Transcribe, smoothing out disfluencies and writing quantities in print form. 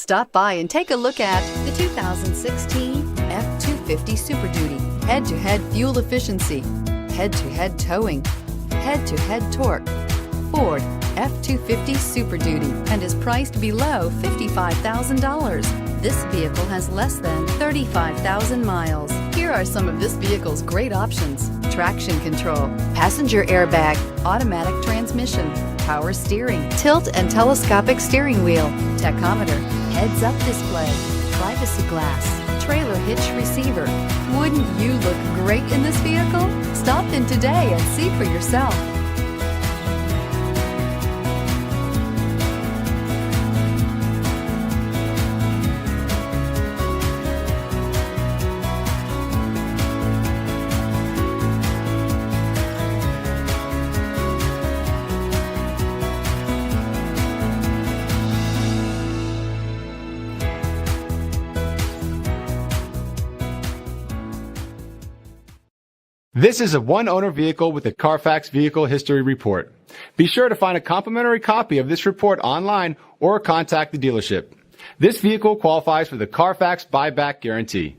Stop by and take a look at the 2016 F-250 Super Duty. Head-to-head fuel efficiency, head-to-head towing, head-to-head torque. Ford F-250 Super Duty and is priced below $55,000. This vehicle has less than 35,000 miles. Here are some of this vehicle's great options: traction control, passenger airbag, automatic transmission, power steering, tilt and telescopic steering wheel, tachometer, heads-up display, privacy glass, trailer hitch receiver. Wouldn't you look great in this vehicle? Stop in today and see for yourself. This is a one-owner vehicle with a Carfax Vehicle History Report. Be sure to find a complimentary copy of this report online or contact the dealership. This vehicle qualifies for the Carfax Buyback Guarantee.